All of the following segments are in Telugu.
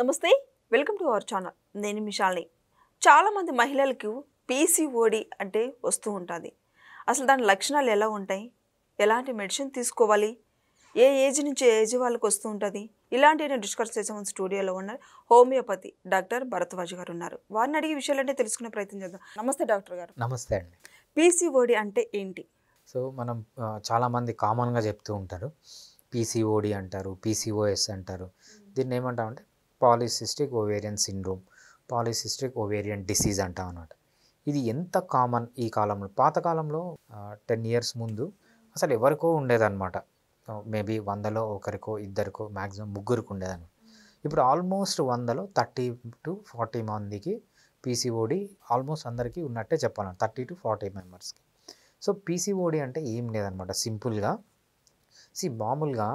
నమస్తే, వెల్కమ్ టు అవర్ ఛానల్. నేను మిషాల్ని. చాలామంది మహిళలకు పీసీఓడి అంటే వస్తూ ఉంటుంది. అసలు దాని లక్షణాలు ఎలా ఉంటాయి? ఎలాంటి మెడిసిన్ తీసుకోవాలి? ఏ ఏజ్ నుంచి ఏ ఏజ్ వాళ్ళకి వస్తూ ఉంటుంది? ఇలాంటివి డిస్కస్ చేసాము. స్టూడియోలో ఉన్నారు హోమియోపతి డాక్టర్ భరద్వాజ్ గారు ఉన్నారు. వారిని అడిగే విషయాలన్నీ తెలుసుకునే ప్రయత్నం చేద్దాం. నమస్తే డాక్టర్ గారు. నమస్తే అండి. పీసీఓడి అంటే ఏంటి? సో, మనం చాలామంది కామన్‌గా చెప్తూ ఉంటారు. పీసీఓడి అంటారు, పీసీఓఎస్ అంటారు. దీన్ని ఏమంటామంటే polycystic ovarian syndrome, polycystic ovarian disease అంటామనమాట. ఇది ఎంత కామన్ ఈ కాలంలో. పాతకాలంలో 10 ఇయర్స్ ముందు అసలు ఎవరికో ఉండేదన్నమాట. మేబీ 100లో ఒకరికో, ఇద్దరికో, మ్యాక్సిమం ముగ్గురికి ఉండేదన్నమాట. ఇప్పుడు ఆల్మోస్ట్ 100లో 30-40 మందికి పీసీఓడి ఆల్మోస్ట్ అందరికీ ఉన్నట్టే చెప్పాలి. 30-40 మెంబర్స్‌కి. సో, పీసీఓడి అంటే ఏం లేదనమాట. సింపుల్‌గా మామూలుగా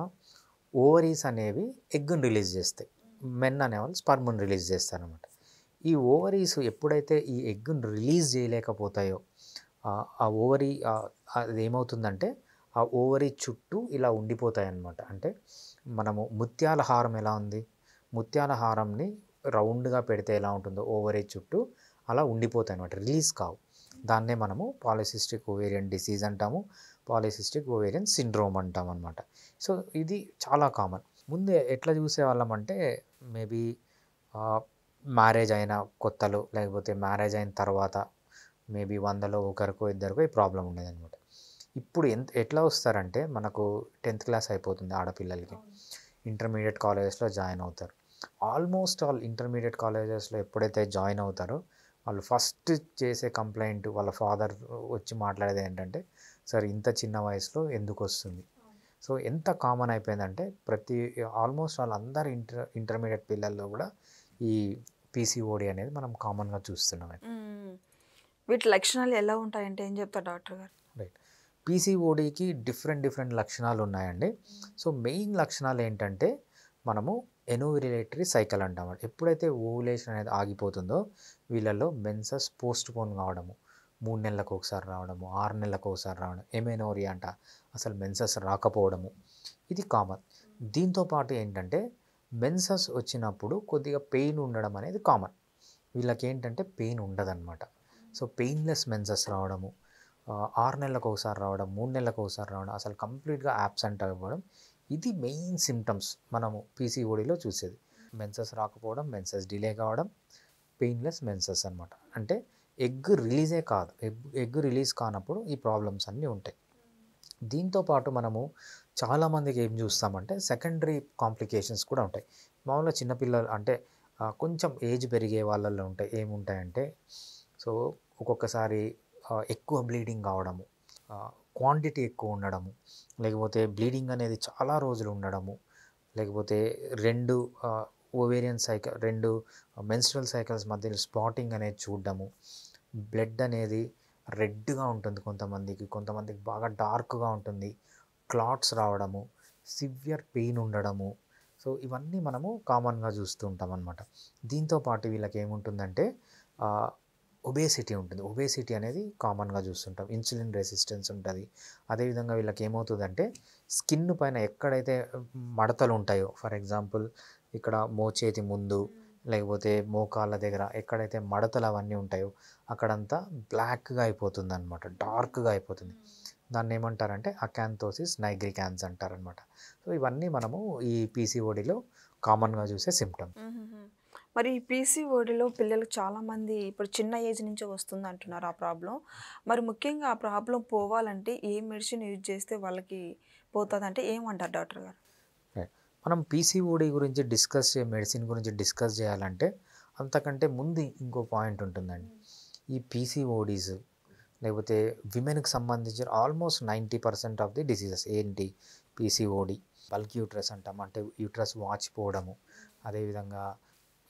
ఓవరీస్ అనేవి ఎగ్గుని రిలీజ్ చేస్తాయి. మెన్ అనేవాళ్ళు స్పర్మ్‌ని రిలీజ్ చేస్తారనమాట. ఈ ఓవరీస్ ఎప్పుడైతే ఈ ఎగ్గుని రిలీజ్ చేయలేకపోతాయో ఆ ఓవరీ అదేమవుతుందంటే ఆ ఓవరీ చుట్టూ ఇలా ఉండిపోతాయన్నమాట. అంటే మనము ముత్యాల హారం ఎలా ఉంది? ముత్యాల హారంని రౌండ్‌గా పెడితే ఎలా ఉంటుందో ఓవరీ చుట్టూ అలా ఉండిపోతాయన్నమాట. రిలీజ్ కావు. దాన్నే మనము పాలిసిస్టిక్ ఓవేరియన్ డిసీజ్ అంటాము. పాలిసిస్టిక్ ఓవేరియన్ సిండ్రోమ్ అంటాం అనమాట. సో, ఇది చాలా కామన్. ముందు ఎట్లా చూసేవాళ్ళమంటే మేబీ మ్యారేజ్ అయిన కొత్తలో, లేకపోతే మ్యారేజ్ అయిన తర్వాత మేబీ 100లో ఒకరికో, ఇద్దరికో ఈ ప్రాబ్లం ఉండేదన్నమాట. ఇప్పుడు ఎట్లా వస్తారంటే మనకు 10th క్లాస్ అయిపోతుంది ఆడపిల్లలకి. ఇంటర్మీడియట్ కాలేజెస్‌లో జాయిన్ అవుతారు. ఆల్మోస్ట్ ఆల్ ఇంటర్మీడియట్ కాలేజెస్‌లో ఎప్పుడైతే జాయిన్ అవుతారో వాళ్ళు ఫస్ట్ చేసే కంప్లెయింట్ వాళ్ళ ఫాదర్ వచ్చి మాట్లాడేది ఏంటంటే, సార్ ఇంత చిన్న వయసులో ఎందుకు వస్తుంది? సో, ఎంత కామన్ అయిపోయిందంటే ఆల్మోస్ట్ వాళ్ళందరూ ఇంటర్మీడియట్ పిల్లల్లో కూడా ఈ పీసీఓడి అనేది మనం కామన్‌గా చూస్తున్నాం. వీటి లక్షణాలు ఎలా ఉంటాయంటే ఏం చెప్తారు డాక్టర్ గారు? రైట్. పీసీఓడికి డిఫరెంట్ లక్షణాలు ఉన్నాయండి. సో, మెయిన్ లక్షణాలు ఏంటంటే మనము ఎనోవిలేటరీ సైకిల్ అంటాం. ఎప్పుడైతే ఓవులేషన్ అనేది ఆగిపోతుందో వీళ్ళల్లో మెన్సెస్ పోస్ట్‌పోన్ కావడము, 3 నెలలకు ఒకసారి రావడము, 6 నెలలకు ఒకసారి రావడం, ఎమెనోరియా అంట, అసలు మెన్సెస్ రాకపోవడము, ఇది కామన్. దీంతో పాటు ఏంటంటే మెన్సెస్ వచ్చినప్పుడు కొద్దిగా పెయిన్ ఉండడం అనేది కామన్. వీళ్ళకి ఏంటంటే పెయిన్ ఉండదన్నమాట. సో, పెయిన్‌లెస్ మెన్సెస్ రావడము, 6 నెలలకు ఒకసారి రావడం, 3 నెలలకు ఒకసారి రావడం, అసలు కంప్లీట్‌గా యాబ్సెంట్ అవ్వడం, ఇది మెయిన్ సిమ్టమ్స్ మనము పీసీఓడిలో చూసేది. మెన్సెస్ రాకపోవడం, మెన్సెస్ డిలే కావడం, పెయిన్‌లెస్ మెన్సెస్ అనమాట. అంటే ఎగ్ రిలీజే కాదు. ఎగ్ రిలీజ్ కానప్పుడు ఈ ప్రాబ్లమ్స్ అన్నీ ఉంటాయి. దీంతో పాటు మనము చాలామందికి ఏం చూస్తామంటే సెకండరీ కాంప్లికేషన్స్ కూడా ఉంటాయి. మామూలుగా చిన్నపిల్లలు అంటే కొంచెం ఏజ్ పెరిగే వాళ్ళల్లో ఉంటాయి. ఏముంటాయంటే సో, ఒక్కొక్కసారి ఎక్కువ బ్లీడింగ్ కావడము, క్వాంటిటీ ఎక్కువ ఉండడము, లేకపోతే బ్లీడింగ్ అనేది చాలా రోజులు ఉండడము, లేకపోతే 2 మెన్స్ట్రువల్ సైకిల్స్ మధ్యలో స్పాటింగ్ అనేది చూడడము, బ్లడ్ అనేది రెడ్‌గా ఉంటుంది కొంతమందికి బాగా డార్క్‌గా ఉంటుంది, క్లాట్స్ రావడము, సివియర్ పెయిన్ ఉండడము. సో, ఇవన్నీ మనము కామన్‌గా చూస్తూ ఉంటామన్నమాట. దీంతో పాటు వీళ్ళకి ఏముంటుందంటే ఒబేసిటీ ఉంటుంది. ఒబేసిటీ అనేది కామన్‌గా చూస్తుంటాం. ఇన్సులిన్ రెసిస్టెన్స్ ఉంటుంది. అదేవిధంగా వీళ్ళకి ఏమవుతుందంటే స్కిన్ పైన ఎక్కడైతే మడతలు ఉంటాయో, ఫర్ ఎగ్జాంపుల్ ఇక్కడ మోచేతి ముందు, లేకపోతే మోకాళ్ళ దగ్గర ఎక్కడైతే మడతలు అవన్నీ ఉంటాయో అక్కడంతా బ్లాక్‌గా అయిపోతుందన్నమాట. డార్క్‌గా అయిపోతుంది. దాన్ని ఏమంటారంటే అకాంతోసిస్ నైగ్రికాన్స్ అంటారనమాట. సో, ఇవన్నీ మనము ఈ పీసీఓడిలో కామన్‌గా చూసే సిమ్టమ్. మరి ఈ పీసీఓడిలో పిల్లలకు చాలామంది ఇప్పుడు చిన్న ఏజ్ నుంచే వస్తుంది అంటున్నారు ఆ ప్రాబ్లం. మరి ముఖ్యంగా ఆ ప్రాబ్లం పోవాలంటే ఏ మెడిసిన్ యూజ్ చేస్తే వాళ్ళకి పోతుందంటే ఏమంటారు డాక్టర్ గారు? మనం పీసీఓడి గురించి మెడిసిన్ గురించి డిస్కస్ చేయాలంటే అంతకంటే ముందు ఇంకో పాయింట్ ఉంటుందండి. ఈ పీసీఓడీస్ లేకపోతే విమెన్‌కి సంబంధించిన ఆల్మోస్ట్ 90% ఆఫ్ ది డిసీజెస్ ఏంటి? పీసీఓడి, బల్క్ యూట్రస్ అంటాం. అంటే యూట్రస్ వాచిపోవడము, అదేవిధంగా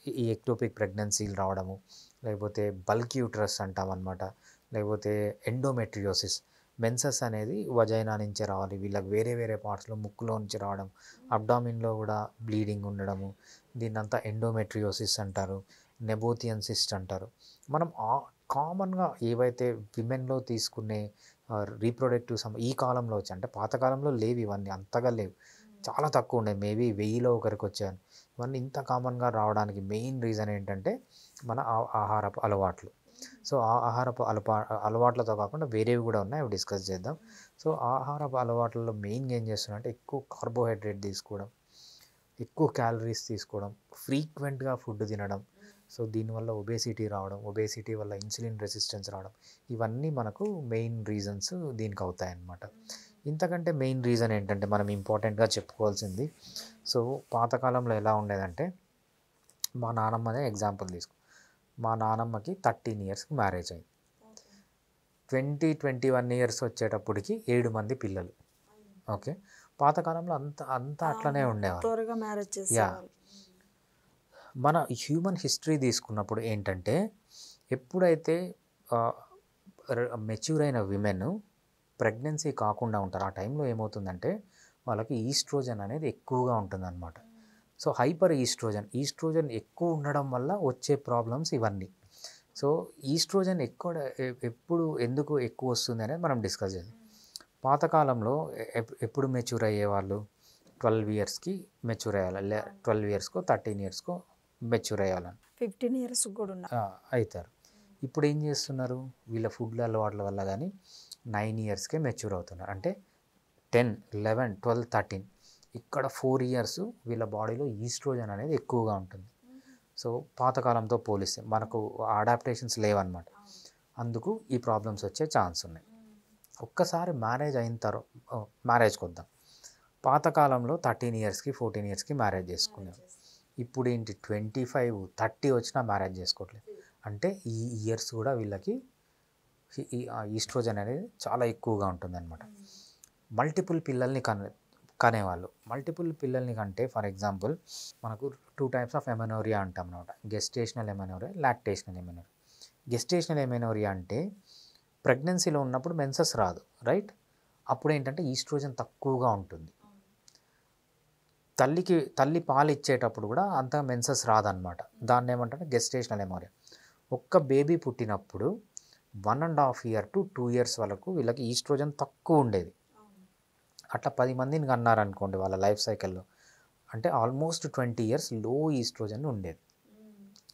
ఈ ఎక్టోపిక్ ప్రెగ్నెన్సీలు రావడము, లేకపోతే బల్క్ యూట్రస్ అంటామన్నమాట. లేకపోతే ఎండోమెట్రియోసిస్, మెన్సెస్ అనేది వజైనా నుంచే రావాలి. వీళ్ళకి వేరే పార్ట్స్‌లో ముక్కులో నుంచి రావడం, అబ్డామిన్‌లో కూడా బ్లీడింగ్ ఉండడము, దీన్నంతా ఎండోమెట్రియోసిస్ అంటారు. నెబోథియన్ సిస్ట్ అంటారు. మనం కామన్‌గా ఏవైతే విమెన్‌లో తీసుకునే రీప్రొడక్టివ్ ఈ కాలంలో వచ్చాయి. అంటే పాతకాలంలో లేవు ఇవన్నీ, అంతగా లేవు. చాలా తక్కువ ఉండేవి. మేబీ 1000లో ఒకరికి వచ్చాను. ఇవన్నీ ఇంత కామన్గా రావడానికి మెయిన్ రీజన్ ఏంటంటే మన ఆహారపు అలవాట్లు. సో ఆ ఆహారపు అలవాట్లతో కాకుండా వేరేవి కూడా ఉన్నాయి, అవి డిస్కస్ చేద్దాం. సో ఆహారపు అలవాట్లలో మెయిన్గా ఏం చేస్తున్నారంటే ఎక్కువ కార్బోహైడ్రేట్ తీసుకోవడం, ఎక్కువ క్యాలరీస్ తీసుకోవడం, ఫ్రీక్వెంట్గా ఫుడ్ తినడం. సో దీనివల్ల ఒబేసిటీ రావడం, ఒబేసిటీ వల్ల ఇన్సులిన్ రెసిస్టెన్స్ రావడం, ఇవన్నీ మనకు మెయిన్ రీజన్స్ దీనికి అవుతాయన్నమాట. ఇంతకంటే మెయిన్ రీజన్ ఏంటంటే మనం ఇంపార్టెంట్గా చెప్పుకోవాల్సింది, సో పాతకాలంలో ఎలా ఉండేదంటే మా నానమ్మనే ఎగ్జాంపుల్ తీసుకో. మా నానమ్మకి 13 ఇయర్స్కి మ్యారేజ్ అయింది. 21 ఇయర్స్ వచ్చేటప్పటికి 7 మంది పిల్లలు. ఓకే, పాతకాలంలో అంతా అట్లనే ఉండేవారు. త్వరగా మ్యారేజ్ యా, చేసేవాళ్ళు. మన హ్యూమన్ హిస్టరీ తీసుకున్నప్పుడు ఏంటంటే ఎప్పుడైతే మెచ్యూర్ అయిన విమెన్ ప్రెగ్నెన్సీ కాకుండా ఉంటారు, ఆ టైంలో ఏమవుతుందంటే వాళ్ళకి ఈస్ట్రోజన్ అనేది ఎక్కువగా ఉంటుందన్నమాట. సో హైపర్ ఈస్ట్రోజన్ ఎక్కువ ఉండడం వల్ల వచ్చే ప్రాబ్లమ్స్ ఇవన్నీ. సో ఈస్ట్రోజన్ ఎప్పుడు ఎందుకు ఎక్కువ వస్తుంది అనేది మనం డిస్కస్ చేద్దాం. పాతకాలంలో ఎప్పుడు మెచ్యూర్ అయ్యేవాళ్ళు? 12 ఇయర్స్కి మెచ్యూర్ అయ్యాలి, 12 ఇయర్స్కో 13 ఇయర్స్కో మెచ్యూర్ అయ్యాలని 15 ఇయర్స్ కూడా ఉన్నా. అవుతారు. ఇప్పుడు ఏం చేస్తున్నారు? వీళ్ళ ఫుడ్ అలవాట్ల వల్ల కానీ 9 ఇయర్స్కే మెచ్యూర్ అవుతున్నారు. అంటే 10, 11, 12, 13 ఇక్కడ 4 ఇయర్స్ వీళ్ళ బాడీలో ఈస్ట్రోజన్ అనేది ఎక్కువగా ఉంటుంది. సో పాతకాలంతో పోలిస్తే మనకు అడాప్టేషన్స్ లేవన్నమాట, అందుకు ఈ ప్రాబ్లమ్స్ వచ్చే ఛాన్స్ ఉన్నాయి. ఒక్కసారి మ్యారేజ్కి వద్దాం. పాతకాలంలో 13 ఇయర్స్కి 14 ఇయర్స్కి మ్యారేజ్ చేసుకున్నారు. ఇప్పుడు ఏంటి 25, 30 వచ్చినా మ్యారేజ్ చేసుకోవట్లేదు. అంటే ఈ ఇయర్స్ కూడా వీళ్ళకి ఈస్ట్రోజన్ అనేది చాలా ఎక్కువగా ఉంటుందన్నమాట. మల్టిపుల్ పిల్లల్ని కనేవాళ్ళు. మల్టిపుల్ పిల్లల్ని కంటే ఫర్ ఎగ్జాంపుల్ మనకు 2 టైప్స్ ఆఫ్ ఎమెనోరియా అంటాం అన్నమాట. Gestational amenorrhoea, lactational amenorrhoea. Gestational amenorrhoea అంటే ప్రెగ్నెన్సీలో ఉన్నప్పుడు మెన్సెస్ రాదు, రైట్? అప్పుడు ఏంటంటే ఈస్ట్రోజన్ తక్కువగా ఉంటుంది. తల్లి పాలు ఇచ్చేటప్పుడు కూడా అంత మెన్సెస్ రాదనమాట. దాన్ని ఏమంటారు? Gestational amenorrhoea. ఒక్క బేబీ పుట్టినప్పుడు 1.5 ఇయర్ టు 2 ఇయర్స్ వరకు వీళ్ళకి ఈస్ట్రోజన్ తక్కువ ఉండేది. అట్లా 10 మందిని కన్నారనుకోండి వాళ్ళ లైఫ్ సైకిల్లో, అంటే ఆల్మోస్ట్ 20 ఇయర్స్ లో ఈస్ట్రోజన్ ఉండేది.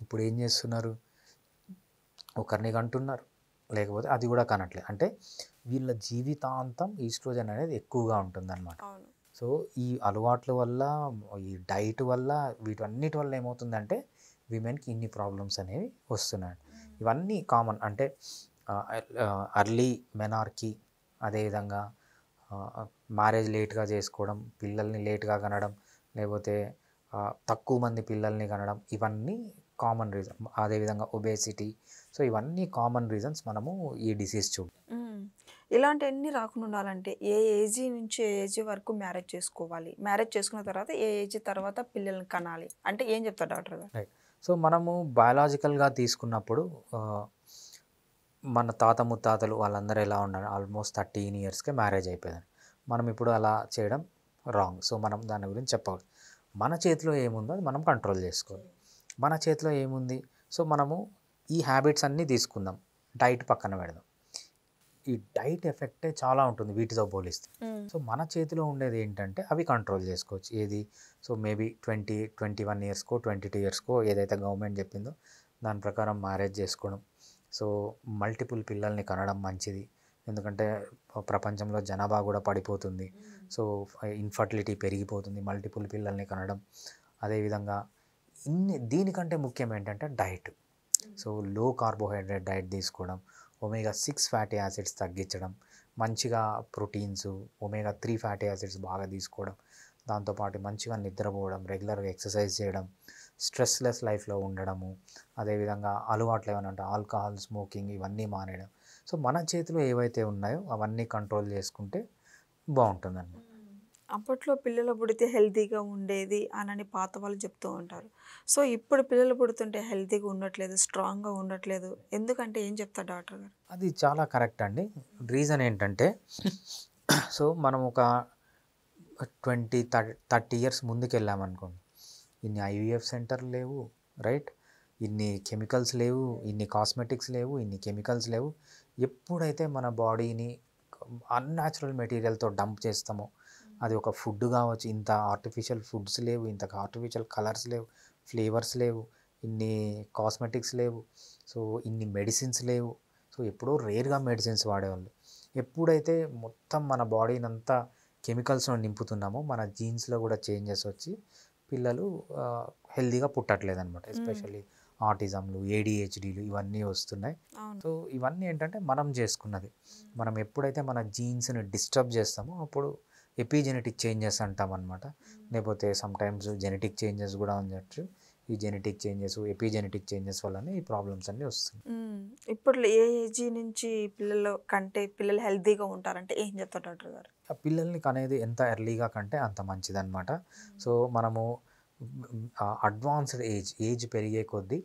ఇప్పుడు ఏం చేస్తున్నారు? ఒకరిని కంటున్నారు, లేకపోతే అది కూడా కనట్లేదు. అంటే వీళ్ళ జీవితాంతం ఈస్ట్రోజన్ అనేది ఎక్కువగా ఉంటుందన్నమాట. సో ఈ అలవాట్ల వల్ల, ఈ డైట్ వల్ల, వీటన్నిటి వల్ల ఏమవుతుందంటే విమెన్కి ఇన్ని ప్రాబ్లమ్స్ అనేవి వస్తున్నాయి. ఇవన్నీ కామన్. అంటే అర్లీ మెనార్కీ, అదేవిధంగా మ్యారేజ్ లేట్గా చేసుకోవడం, పిల్లల్ని లేట్గా కనడం, లేకపోతే తక్కువ మంది పిల్లల్ని కనడం, ఇవన్నీ కామన్ రీజన్. అదేవిధంగా ఒబేసిటీ. సో ఇవన్నీ కామన్ రీజన్స్ మనము ఈ డిసీజ్ చూద్దాం. ఇలాంటివన్నీ రాకుండా ఉండాలంటే ఏ ఏజ్ నుంచి ఏ ఏజ్ వరకు మ్యారేజ్ చేసుకోవాలి? మ్యారేజ్ చేసుకున్న తర్వాత ఏ ఏజ్ తర్వాత పిల్లల్ని కనాలి అంటే ఏం చెప్తారు డాక్టర్ గారు? రైట్. సో మనము బయాలజికల్గా తీసుకున్నప్పుడు మన తాత ముత్తాతలు వాళ్ళందరూ ఎలా ఉన్నారు? ఆల్మోస్ట్ 13 ఇయర్స్కే మ్యారేజ్ అయిపోయింది. మనం ఇప్పుడు అలా చేయడం రాంగ్. సో మనం దాని గురించి చెప్పకూడదు. మన చేతిలో ఏముందో అది మనం కంట్రోల్ చేసుకోవాలి. మన చేతిలో ఏముంది? సో మనము ఈ హ్యాబిట్స్ అన్నీ తీసుకుందాం, డైట్ పక్కన పెడదాం. ఈ డైట్ ఎఫెక్టే చాలా ఉంటుంది వీటితో పోలిస్తే. సో మన చేతిలో ఉండేది ఏంటంటే అవి కంట్రోల్ చేసుకోవచ్చు. ఏది? సో మేబీ 21 ఇయర్స్కో 22 ఇయర్స్కో ఏదైతే గవర్నమెంట్ చెప్పిందో దాని ప్రకారం మ్యారేజ్ చేసుకోవడం. సో మల్టిపుల్ పిల్లల్ని కనడం మంచిది, ఎందుకంటే ప్రపంచంలో జనాభా కూడా పడిపోతుంది. సో ఇన్ఫర్టిలిటీ పెరిగిపోతుంది మల్టిపుల్ పిల్లల్ని కనడం. అదేవిధంగా దీనికంటే ముఖ్యం ఏంటంటే డైట్. సో లో కార్బోహైడ్రేట్ డైట్ తీసుకోవడం, omega-6 ఫ్యాటీ యాసిడ్స్ తగ్గించడం, మంచిగా ప్రోటీన్స్, omega-3 ఫ్యాటీ యాసిడ్స్ బాగా తీసుకోవడం, దాంతోపాటు మంచిగా నిద్రపోవడం, రెగ్యులర్గా ఎక్సర్సైజ్ చేయడం, స్ట్రెస్లెస్ లైఫ్లో ఉండడము, అదేవిధంగా అలవాట్లు ఏమైనా అంటే ఆల్కహాల్, స్మోకింగ్ ఇవన్నీ మానేయడం. సో మన చేతిలో ఏవైతే ఉన్నాయో అవన్నీ కంట్రోల్ చేసుకుంటే బాగుంటుందండి. అప్పట్లో పిల్లలు పుడితే హెల్తీగా ఉండేది అని పాత వాళ్ళు చెప్తూ ఉంటారు. సో ఇప్పుడు పిల్లలు పుడుతుంటే హెల్తీగా ఉండట్లేదు, స్ట్రాంగ్గా ఉండట్లేదు, ఎందుకంటే ఏం చెప్తారు డాక్టర్ గారు? అది చాలా కరెక్ట్ అండి. రీజన్ ఏంటంటే సో మనం ఒక 20-30 ఇయర్స్ ముందుకు వెళ్ళామనుకోండి, ఇన్ని ఐవీఎఫ్ సెంటర్లు లేవు, రైట్? ఇన్ని కెమికల్స్ లేవు, ఇన్ని కాస్మెటిక్స్ లేవు, ఇన్ని కెమికల్స్ లేవు. ఎప్పుడైతే మన బాడీని అన్యాచురల్ మెటీరియల్తో డంప్ చేస్తామో, అది ఒక ఫుడ్ కావచ్చు, ఇంత ఆర్టిఫిషియల్ ఫుడ్స్ లేవు, ఇంత ఆర్టిఫిషియల్ కలర్స్ లేవు, ఫ్లేవర్స్ లేవు, ఇన్ని కాస్మెటిక్స్ లేవు, సో ఇన్ని మెడిసిన్స్ లేవు. సో ఎప్పుడో రేర్గా మెడిసిన్స్ వాడేవాళ్ళు. ఎప్పుడైతే మొత్తం మన బాడీని అంతా కెమికల్స్లో నింపుతున్నామో మన జీన్స్లో కూడా చేంజెస్ వచ్చి పిల్లలు హెల్తీగా పుట్టట్లేదు అనమాట. ఎస్పెషల్లీ ఆటిజంలు, ఏడిహెచ్డీలు ఇవన్నీ వస్తున్నాయి. సో ఇవన్నీ ఏంటంటే మనం చేసుకున్నది. మనం ఎప్పుడైతే మన జీన్స్ని డిస్టర్బ్ చేస్తామో అప్పుడు ఎపిజెనెటిక్ చేంజెస్ అంటాం అనమాట. లేకపోతే సమ్టైమ్స్ జెనెటిక్ చేంజెస్ కూడా ఉండొచ్చు. ఈ జెనెటిక్ చేంజెస్, ఎపిజెనెటిక్ చేంజెస్ వల్లనే ఈ ప్రాబ్లమ్స్ అన్నీ వస్తున్నాయి. ఇప్పుడు ఏ ఏజ్ నుంచి పిల్లలు హెల్తీగా ఉంటారంటే ఏం చెప్తారు డాక్టర్ గారు? ఆ పిల్లల్ని కనేది ఎంత ఎర్లీగా కంటే అంత మంచిదన్నమాట. సో మనము అడ్వాన్స్డ్ ఏజ్ పెరిగే కొద్దీ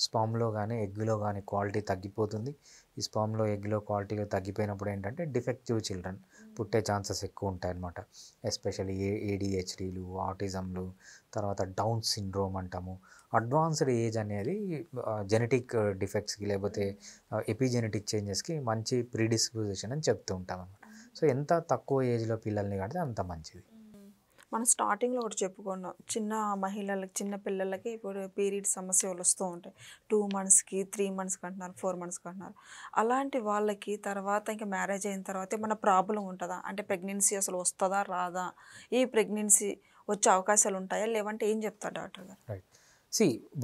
స్పర్మ్లో కానీ ఎగ్లో కానీ క్వాలిటీ తగ్గిపోతుంది. ఈ స్పర్మ్లో ఎగ్లో క్వాలిటీ తగ్గిపోయినప్పుడు ఏంటంటే డిఫెక్టివ్ చిల్డ్రన్ పుట్టే ఛాన్సెస్ ఎక్కువ ఉంటాయి అన్నమాట. ఎస్పెషల్లీ ఏడిహెచ్డీలు, ఆటిజంలు, తర్వాత డౌన్ సిండ్రోమ్ అంటాము. అడ్వాన్స్డ్ ఏజ్ అనేది జెనెటిక్ డిఫెక్ట్స్కి లేకపోతే ఎపిజెనెటిక్ చేంజెస్కి మంచి ప్రీడిస్పోజిషన్ అని చెప్తూ ఉంటాం అన్నమాట. సో ఎంత తక్కువ ఏజ్లో పిల్లల్ని కడితే అంత మంచిది. మనం స్టార్టింగ్లో ఒకటి చెప్పుకున్నాం, చిన్న పిల్లలకి ఇప్పుడు పీరియడ్స్ సమస్యలు వస్తూ ఉంటాయి. 2 మంత్స్కి, 3 మంత్స్కి అంటున్నారు, 4 మంత్స్కి అంటున్నారు. అలాంటి వాళ్ళకి తర్వాత ఇంకా మ్యారేజ్ అయిన తర్వాత ఏమన్నా ప్రాబ్లం ఉంటుందా? అంటే ప్రెగ్నెన్సీ అసలు వస్తుందా రాదా? ఈ ప్రెగ్నెన్సీ వచ్చే అవకాశాలు ఉంటాయా? లేవంటే ఏం చెప్తారు డాక్టర్ గారు? రైట్.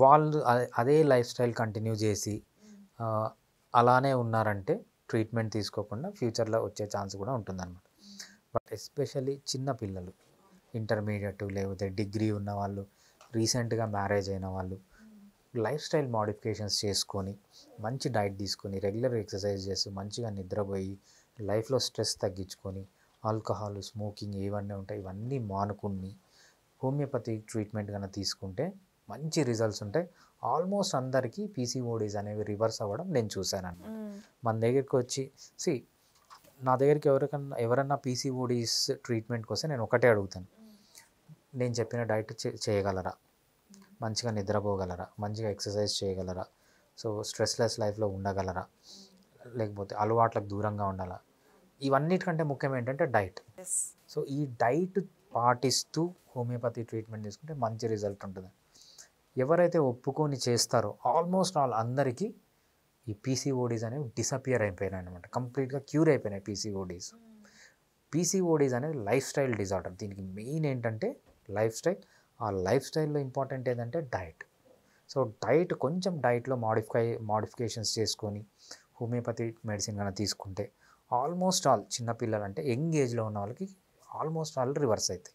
వాళ్ళు అదే లైఫ్ స్టైల్ కంటిన్యూ చేసి అలానే ఉన్నారంటే ట్రీట్మెంట్ తీసుకోకుండా ఫ్యూచర్లో వచ్చే ఛాన్స్ కూడా ఉంటుందన్నమాట. బట్ ఎస్పెషల్లీ చిన్న పిల్లలు, ఇంటర్మీడియట్ లేకపోతే డిగ్రీ ఉన్న వాళ్ళు, రీసెంట్గా మ్యారేజ్ అయిన వాళ్ళు లైఫ్ స్టైల్ మోడిఫికేషన్స్ చేసుకొని మంచి డైట్ తీసుకొని రెగ్యులర్ ఎక్సర్సైజ్ చేస్తూ మంచిగా నిద్రపోయి లైఫ్లో స్ట్రెస్ తగ్గించుకొని ఆల్కహాల్, స్మోకింగ్ ఇవన్నీ ఉంటాయి, ఇవన్నీ మానుకుని హోమియోపతి ట్రీట్మెంట్ కనుక తీసుకుంటే మంచి రిజల్ట్స్ ఉంటాయి. ఆల్మోస్ట్ అందరికీ పీసీఓడీస్ అనేవి రివర్స్ అవ్వడం నేను చూశాను అన్నమాట. మన దగ్గరికి వచ్చి నా దగ్గరికి ఎవరన్నా పీసీఓడీస్ ట్రీట్మెంట్కి వస్తే నేను ఒకటే అడుగుతాను, నేను చెప్పిన డైట్ చేయగలరా, మంచిగా నిద్రపోగలరా, మంచిగా ఎక్సర్సైజ్ చేయగలరా, సో స్ట్రెస్లెస్ లైఫ్లో ఉండగలరా, లేకపోతే అలవాట్లకు దూరంగా ఉండాలా. ఇవన్నిటికంటే ముఖ్యం ఏంటంటే డైట్. సో ఈ డైట్ పాటిస్తూ హోమియోపతి ట్రీట్మెంట్ తీసుకుంటే మంచి రిజల్ట్ ఉంటుంది. ఎవరైతే ఒప్పుకొని చేస్తారో ఆల్మోస్ట్ అందరికీ ఈ పీసీఓడీస్ అనేవి డిసపియర్ అయిపోయినాయి అనమాట. కంప్లీట్గా క్యూర్ అయిపోయినాయి పీసీఓడీస్. పీసీఓడీస్ అనేది లైఫ్ స్టైల్ డిజార్డర్. దీనికి మెయిన్ ఏంటంటే లైఫ్ స్టైల్. ఆ లైఫ్ స్టైల్లో ఇంపార్టెంట్ ఏంటంటే డైట్. సో కొంచెం డైట్లో మోడిఫికేషన్స్ చేసుకొని హోమియోపతి మెడిసిన్ కనుక తీసుకుంటే ఆల్మోస్ట్ చిన్నపిల్లలు అంటే యంగ్ ఏజ్లో ఉన్న వాళ్ళకి ఆల్మోస్ట్ రివర్స్ అవుతాయి.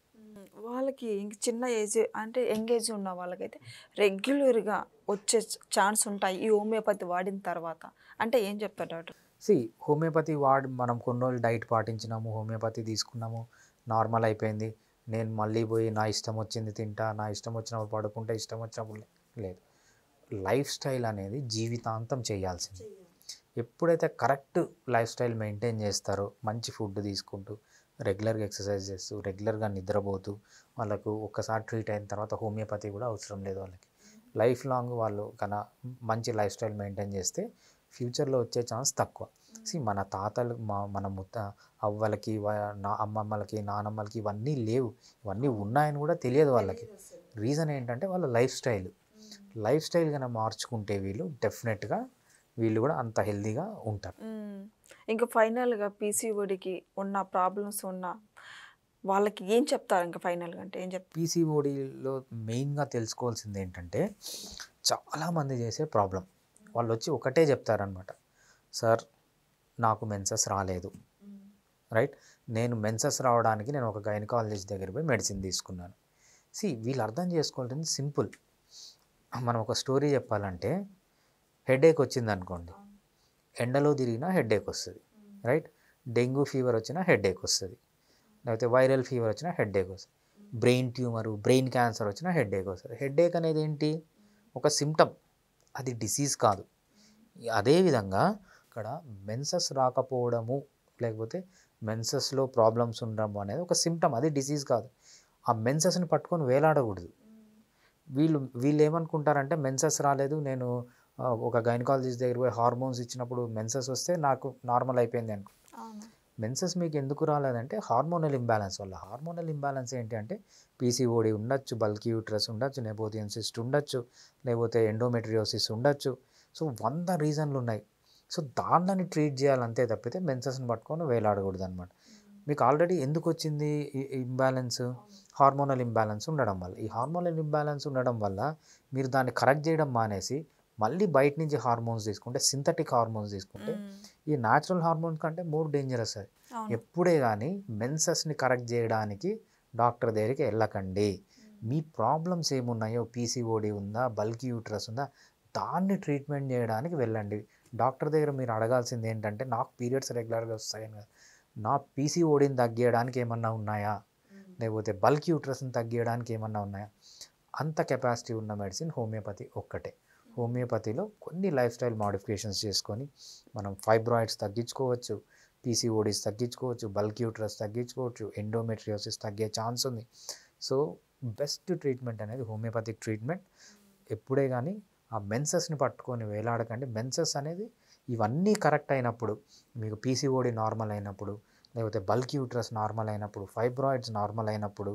వాళ్ళకి ఇంక చిన్న ఏజ్ అంటే ఎంగేజ్ ఉన్న వాళ్ళకైతే రెగ్యులర్గా వచ్చే ఛాన్స్ ఉంటాయి ఈ హోమియోపతి వాడిన తర్వాత అంటే ఏం చెప్తారు డాక్టర్? హోమియోపతి మనం కొన్ని రోజులు డైట్ పాటించినాము, హోమియోపతి తీసుకున్నాము, నార్మల్ అయిపోయింది, నేను మళ్ళీ పోయి నా ఇష్టం వచ్చింది తింటా, నా ఇష్టం వచ్చినప్పుడు పడుకుంటే, ఇష్టం వచ్చినప్పుడు లేదు. లైఫ్ స్టైల్ అనేది జీవితాంతం చేయాల్సింది. ఎప్పుడైతే కరెక్ట్ లైఫ్ స్టైల్ మెయింటైన్ చేస్తారో, మంచి ఫుడ్ తీసుకుంటూ రెగ్యులర్గా ఎక్సర్సైజ్ చేస్తూ రెగ్యులర్గా నిద్రపోతూ వాళ్ళకు ఒక్కసారి ట్రీట్ అయిన తర్వాత హోమియోపతి కూడా అవసరం లేదు. వాళ్ళకి లైఫ్ లాంగ్ వాళ్ళు మంచి లైఫ్ స్టైల్ మెయింటైన్ చేస్తే ఫ్యూచర్లో వచ్చే ఛాన్స్ తక్కువ. మన తాతలు మన అవ్వలకి, అమ్మమ్మలకి, నానమ్మలకి ఇవన్నీ లేవు, ఇవన్నీ ఉన్నాయని కూడా తెలియదు వాళ్ళకి. రీజన్ ఏంటంటే వాళ్ళ లైఫ్ స్టైల్ కనుక మార్చుకుంటే డెఫినెట్గా వీళ్ళు కూడా అంత హెల్తీగా ఉంటారు. ఇంకా ఫైనల్గా పీసీఓడికి ఉన్న ప్రాబ్లమ్స్ ఉన్న వాళ్ళకి ఏం చెప్తారు? ఇంకా ఫైనల్గా అంటే ఏం చెప్తారు? పీసీఓడిలో మెయిన్గా తెలుసుకోవాల్సింది ఏంటంటే చాలామంది చేసే ప్రాబ్లం, వాళ్ళు వచ్చి ఒకటే చెప్తారనమాట, సార్ నాకు మెన్సెస్ రాలేదు, రైట్, నేను మెన్సెస్ రావడానికి నేను ఒక గైనకాలజిస్ట్ దగ్గర పోయి మెడిసిన్ తీసుకున్నాను. వీళ్ళు అర్థం చేసుకోవాల్సింది సింపుల్. మనం ఒక స్టోరీ చెప్పాలంటే హెడేక్ వచ్చింది అనుకోండి, ఎండలో తిరిగినా హెడేక్ వస్తుంది, రైట్, డెంగ్యూ ఫీవర్ వచ్చినా హెడేక్ వస్తుంది, లేకపోతే వైరల్ ఫీవర్ వచ్చినా హెడేక్ వస్తుంది, బ్రెయిన్ ట్యూమరు, బ్రెయిన్ క్యాన్సర్ వచ్చినా హెడేక్ వస్తుంది. హెడేక్ అనేది ఏంటి? ఒక సిమ్టమ్, అది డిసీజ్ కాదు. అదేవిధంగా ఇక్కడ మెన్సెస్ రాకపోవడము లేకపోతే మెన్సెస్లో ప్రాబ్లమ్స్ ఉండడం అనేది ఒక సిమ్టమ్, అది డిసీజ్ కాదు. ఆ మెన్సెస్ని పట్టుకొని వేలాడకూడదు. వీళ్ళు ఏమనుకుంటారంటే మెన్సెస్ రాలేదు, నేను ఒక గైనకాలజిస్ట్ దగ్గర పోయి హార్మోన్స్ ఇచ్చినప్పుడు మెన్సెస్ వస్తే నాకు నార్మల్ అయిపోయింది అనుకో. మెన్సెస్ మీకు ఎందుకు రాలేదంటే హార్మోనల్ ఇంబ్యాలెన్స్ వల్ల. హార్మోనల్ ఇంబ్యాలెన్స్ ఏంటి అంటే పీసీఓడి ఉండొచ్చు, బల్కీ యూట్రస్ ఉండొచ్చు, నెపోథియన్ సిస్ట్ ఉండొచ్చు, లేకపోతే ఎండోమెట్రియోసిస్ ఉండొచ్చు. సో 100 రీజన్లు ఉన్నాయి. సో దాన్ని ట్రీట్ చేయాలంతే తప్పితే మెన్సెస్ని పట్టుకొని వేలాడకూడదు అనమాట. మీకు ఆల్రెడీ ఎందుకు వచ్చింది ఈ ఇంబ్యాలెన్స్? హార్మోనల్ ఇంబ్యాలెన్స్ ఉండడం వల్ల. ఈ హార్మోనల్ ఇంబ్యాలెన్స్ ఉండడం వల్ల మీరు దాన్ని కరెక్ట్ చేయడం మానేసి మళ్ళీ బయట నుంచి హార్మోన్స్ తీసుకుంటే, సింథటిక్ హార్మోన్స్ తీసుకుంటే ఈ న్యాచురల్ హార్మోన్స్ కంటే మోర్ డేంజరస్ అది. ఎప్పుడే కానీ మెన్సెస్ని కరెక్ట్ చేయడానికి డాక్టర్ దగ్గరికి వెళ్ళకండి. మీ ప్రాబ్లమ్స్ ఏమున్నాయో, పీసీఓడి ఉందా, బల్కీ యూట్రస్ ఉందా, దాన్ని ట్రీట్మెంట్ చేయడానికి వెళ్ళండి. డాక్టర్ దగ్గర మీరు అడగాల్సింది ఏంటంటే నాకు పీరియడ్స్ రెగ్యులర్గా వస్తాయని కాదు, నా పీసీఓడిని తగ్గించడానికి ఏమన్నా ఉన్నాయా, లేకపోతే బల్క్ యూట్రస్ని తగ్గించడానికి ఏమన్నా ఉన్నాయా. అంత కెపాసిటీ ఉన్న మెడిసిన్ హోమియోపతి ఒక్కటే. హోమియోపతిలో కొన్ని లైఫ్ స్టైల్ మోడిఫికేషన్స్ చేసుకొని మనం ఫైబ్రాయిడ్స్ తగ్గించుకోవచ్చు, పీసీఓడీస్ తగ్గించుకోవచ్చు, బల్క్ యూట్రస్ తగ్గించుకోవచ్చు, ఎండోమెట్రియోసిస్ తగ్గే ఛాన్స్ ఉంది. సో బెస్ట్ ట్రీట్మెంట్ అనేది హోమియోపతిక్ ట్రీట్మెంట్. ఎప్పుడే కానీ ఆ మెన్సెస్ని పట్టుకొని వేలాడకండి. మెన్సెస్ అనేది ఇవన్నీ కరెక్ట్ అయినప్పుడు, మీకు పీసీఓడి నార్మల్ అయినప్పుడు, లేకపోతే బల్క్ యూట్రస్ నార్మల్ అయినప్పుడు, ఫైబ్రాయిడ్స్ నార్మల్ అయినప్పుడు,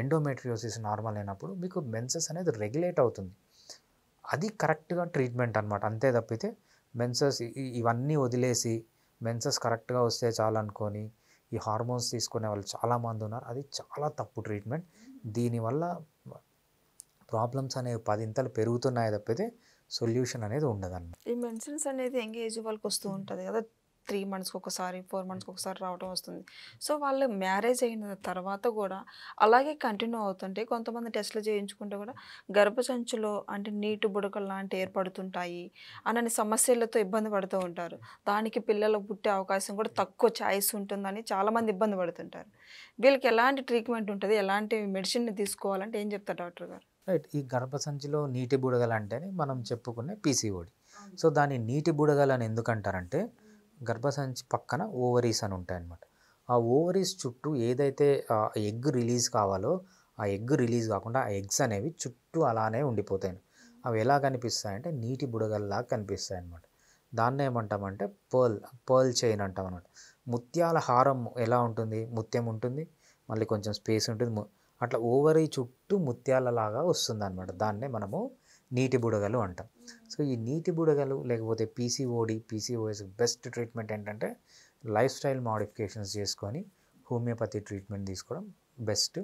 ఎండోమెట్రియోసిస్ నార్మల్ అయినప్పుడు మీకు మెన్సెస్ అనేది రెగ్యులేట్ అవుతుంది. అది కరెక్ట్గా ట్రీట్మెంట్ అనమాట. అంతే తప్పితే మెన్సెస్ ఇవన్నీ వదిలేసి మెన్సెస్ కరెక్ట్గా వస్తే చాలనుకొని ఈ హార్మోన్స్ తీసుకునే వాళ్ళు చాలామంది ఉన్నారు. అది చాలా తప్పు ట్రీట్మెంట్. దీనివల్ల ప్రాబ్లమ్స్ అనేవి 10 పెరుగుతున్నాయి తప్పితే సొల్యూషన్ అనేది ఉండదన్నమాట. ఈ మెడిసిన్స్ అనేది యంగ్ ఏజ్ వాళ్ళకి వస్తూ ఉంటుంది కదా, 3 మంత్స్కి ఒకసారి, 4 మంత్స్కి ఒకసారి రావడం వస్తుంది. సో వాళ్ళు మ్యారేజ్ అయిన తర్వాత కూడా అలాగే కంటిన్యూ అవుతుంటే, కొంతమంది టెస్టులు చేయించుకుంటే కూడా గర్భసంచిలో అంటే నీటి బుడకలు లాంటివి ఏర్పడుతుంటాయి అనని సమస్యలతో ఇబ్బంది పడుతూ ఉంటారు. దానికి పిల్లలు పుట్టే అవకాశం కూడా తక్కువ ఛాయిస్ ఉంటుందని చాలామంది ఇబ్బంది పడుతుంటారు. వీళ్ళకి ఎలాంటి ట్రీట్మెంట్ ఉంటుంది, ఎలాంటి మెడిసిన్ తీసుకోవాలంటే ఏం చెప్తారు డాక్టర్ గారు? రైట్. ఈ గర్భసంచిలో నీటి బుడగలు అంటేనే మనం చెప్పుకునే పీసీఓడి. సో దాన్ని నీటి బుడగలు అని ఎందుకంటారంటే గర్భసంచి పక్కన ఓవరీస్ అని ఉంటాయన్నమాట. ఆ ఓవరీస్ చుట్టూ ఏదైతే ఎగ్ రిలీజ్ కావాలో ఆ ఎగ్ రిలీజ్ కాకుండా ఆ ఎగ్స్ అనేవి చుట్టూ అలానే ఉండిపోతాయి. అవి ఎలా కనిపిస్తాయంటే నీటి బుడగల్లాగా కనిపిస్తాయి అన్నమాట. దాన్ని ఏమంటామంటే పర్ల్ చైన్ అంటాం అన్నమాట. ముత్యాల హారం ఎలా ఉంటుంది, ముత్యం ఉంటుంది, మళ్ళీ కొంచెం స్పేస్ ఉంటుంది, అట్లా ఓవరీ చుట్టూ ముత్యాలలాగా వస్తుంది అనమాట. దాన్నే మనము నీటి బుడగలు అంటాం. సో ఈ నీటి బుడగలు లేకపోతే పీసీఓడి, పీసీఓఎస్ బెస్ట్ ట్రీట్మెంట్ ఏంటంటే లైఫ్ స్టైల్ మోడిఫికేషన్స్ చేసుకొని హోమియోపతి ట్రీట్మెంట్ తీసుకోవడం బెస్ట్.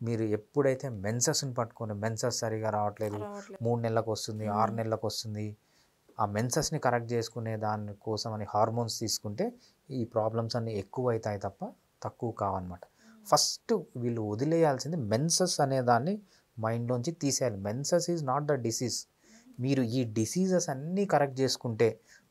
మీరు ఎప్పుడైతే మెన్సెస్ని పట్టుకొని మెన్సెస్ సరిగా రావట్లేదు, 3 నెలలకు వస్తుంది, 6 నెలలకు వస్తుంది, ఆ మెన్సెస్ని కరెక్ట్ చేసుకునే దానికోసం అని హార్మోన్స్ తీసుకుంటే ఈ ప్రాబ్లమ్స్ అన్నీ ఎక్కువ అవుతాయి తప్ప తక్కువ కావన్నమాట. ఫస్ట్ వీళ్ళు వదిలేయాల్సింది మెన్సెస్ అనే దాన్ని మైండ్లోంచి తీసేయాలి. Menses is not the disease. మీరు ఈ డిసీజెస్ అన్నీ కరెక్ట్ చేసుకుంటే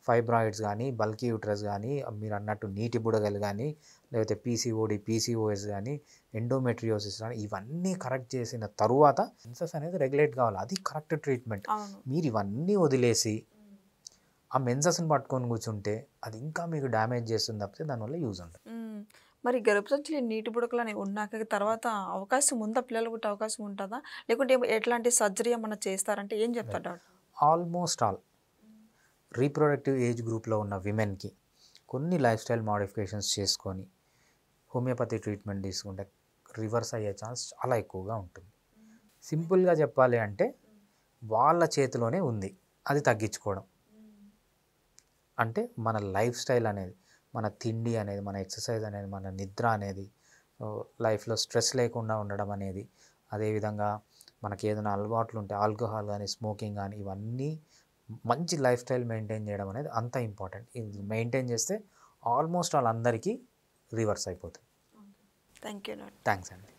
ఫైబ్రాయిడ్స్ కానీ, బల్కీ యూట్రస్ కానీ, మీరు అన్నట్టు నీటి బుడగలు కానీ, లేకపోతే పీసీఓడి, పీసీఓఎస్ కానీ, ఎండోమెట్రియోసిస్ కానీ, ఇవన్నీ కరెక్ట్ చేసిన తరువాత మెన్సెస్ అనేది రెగ్యులేట్ కావాలి. అది కరెక్ట్ ట్రీట్మెంట్. మీరు ఇవన్నీ వదిలేసి ఆ మెన్సెస్ని పట్టుకొని కూర్చుంటే అది ఇంకా మీకు డ్యామేజ్ చేస్తుంది తప్పితే దానివల్ల యూజ్ ఉంటుంది. మరి గర్భసంచిలో నీటి బుడకలు అనేవి ఉన్నాక తర్వాత అవకాశం ఉందా, పిల్లలు పుట్టే అవకాశం ఉంటుందా, లేకుంటే ఎట్లాంటి సర్జరీ ఏమన్నా చేస్తారంటే ఏం చెప్తారు doctor? Almost all reproductive age గ్రూప్లో ఉన్న విమెన్కి కొన్ని లైఫ్ స్టైల్ మోడిఫికేషన్స్ చేసుకొని హోమియోపతి ట్రీట్మెంట్ తీసుకుంటే రివర్స్ అయ్యే ఛాన్స్ చాలా ఎక్కువగా ఉంటుంది. సింపుల్గా చెప్పాలి అంటే వాళ్ళ చేతిలోనే ఉంది అది తగ్గించుకోవడం. అంటే మన లైఫ్ స్టైల్ అనేది, మన తిండి అనేది, మన ఎక్సర్సైజ్ అనేది, మన నిద్ర అనేది, లైఫ్లో స్ట్రెస్ లేకుండా ఉండడం అనేది, అదేవిధంగా మనకి ఏదైనా అలవాట్లు ఉంటే ఆల్కహాల్ కానీ, స్మోకింగ్ కానీ, ఇవన్నీ మంచి లైఫ్ స్టైల్ మెయింటైన్ చేయడం అనేది అంత ఇంపార్టెంట్. ఇది మెయింటైన్ చేస్తే ఆల్మోస్ట్ వాళ్ళందరికీ రివర్స్ అయిపోతుంది. Thank you. థ్యాంక్స్ అండి.